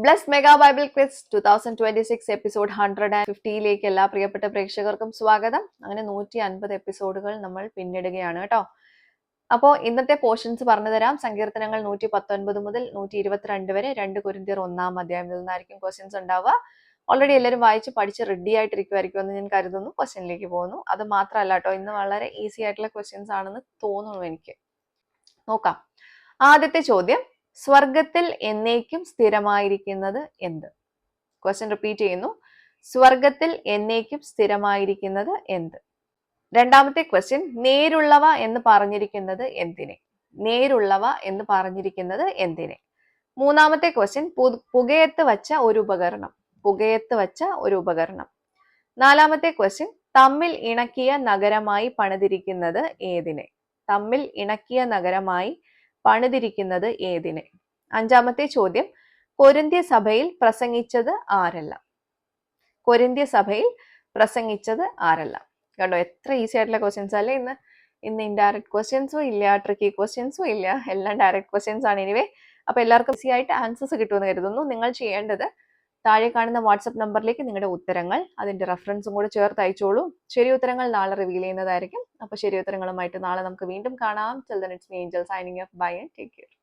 Bless mega Bible quiz 2026 episode 150ലേക്ക് എല്ലാ പ്രിയപ്പെട്ട പ്രേക്ഷകർക്കും സ്വാഗതം. അങ്ങനെ 150 എപ്പിസോഡുകൾ നമ്മൾ പിന്നിടുകയാണ് കേട്ടോ. അപ്പോൾ ഇന്നത്തെ പോർഷൻസ് പറഞ്ഞു തരാം. സങ്കീർത്തനങ്ങൾ 119 മുതൽ 122 വരെ, 2 കൊരിന്ത്യർ 1-ാം അധ്യായത്തിൽ നിന്നായിരിക്കും ക്വസ്റ്റ്യൻസ് ഉണ്ടാവുക. ഓൾറെഡി എല്ലാവരും വായിച്ച് പഠിച്ച് റെഡി ആയിട്ടിരിക്കുമായിരിക്കും എന്ന് ഞാൻ കരുതുന്നു. ക്വസ്റ്റ്യനിലേക്ക് പോകുന്നു. അത് മാത്രമല്ല കേട്ടോ, ഇന്ന് വളരെ ഈസി ആയിട്ടുള്ള ക്വസ്റ്റ്യൻസ് ആണെന്ന് തോന്നുന്നു എനിക്ക്. നോക്കാം. ആദ്യത്തെ ചോദ്യം, സ്വർഗത്തിൽ എന്നേക്കും സ്ഥിരമായിരിക്കുന്നത് എന്ത്? ക്വസ്റ്റ്യൻ റിപ്പീറ്റ് ചെയ്യുന്നു. സ്വർഗത്തിൽ എന്നേക്കും സ്ഥിരമായിരിക്കുന്നത് എന്ത്? രണ്ടാമത്തെ ക്വസ്റ്റ്യൻ, നേരുള്ളവ എന്ന് പറഞ്ഞിരിക്കുന്നത് എന്തിനെ? നേരുള്ളവ എന്ന് പറഞ്ഞിരിക്കുന്നത് എന്തിനെ? മൂന്നാമത്തെ ക്വസ്റ്റ്യൻ, പുകയത്ത് വച്ച ഒരു ഉപകരണം. പുകയത്ത് വച്ച ഒരു ഉപകരണം. നാലാമത്തെ ക്വസ്റ്റ്യൻ, തമ്മിൽ ഇണക്കിയ നഗരമായി പണിതിരിക്കുന്നത് ഏതിനെ? തമ്മിൽ ഇണക്കിയ നഗരമായി പണിതിരിക്കുന്നത് ഏതിനെ? അഞ്ചാമത്തെ ചോദ്യം, കൊരിന്ത്യ സഭയിൽ പ്രസംഗിച്ചത് ആരെല്ലാം? കൊരിന്ത്യ സഭയിൽ പ്രസംഗിച്ചത് ആരെല്ലാം? കണ്ടോ, എത്ര ഈസി ആയിട്ടുള്ള ക്വസ്റ്റ്യൻസ് അല്ലേ ഇന്ന്. ഇൻഡയറക്റ്റ് ക്വസ്റ്റ്യൻസും ഇല്ല, ട്രിക്കി ക്വസ്റ്റ്യൻസും ഇല്ല, എല്ലാം ഡയറക്റ്റ് ക്വസ്റ്റ്യൻസ് ആണ്. എനിവേ, അപ്പൊ എല്ലാവർക്കും ഈസി ആയിട്ട് ആൻസേഴ്സ് കിട്ടുമെന്ന് കരുതുന്നു. നിങ്ങൾ ചെയ്യേണ്ടത് താഴെ കാണുന്ന വാട്സപ്പ് നമ്പറിലേക്ക് നിങ്ങളുടെ ഉത്തരങ്ങൾ, അതിന്റെ റെഫറൻസും കൂടെ ചേർത്ത് അയച്ചോളൂ. ശരി ഉത്തരങ്ങൾ നാളെ റിവീൽ ചെയ്യുന്നതായിരിക്കും. അപ്പൊ ശരി ഉത്തരങ്ങളുമായിട്ട് നാളെ നമുക്ക് വീണ്ടും കാണാം. Till then, it's me, Angel, signing off. Bye and take care.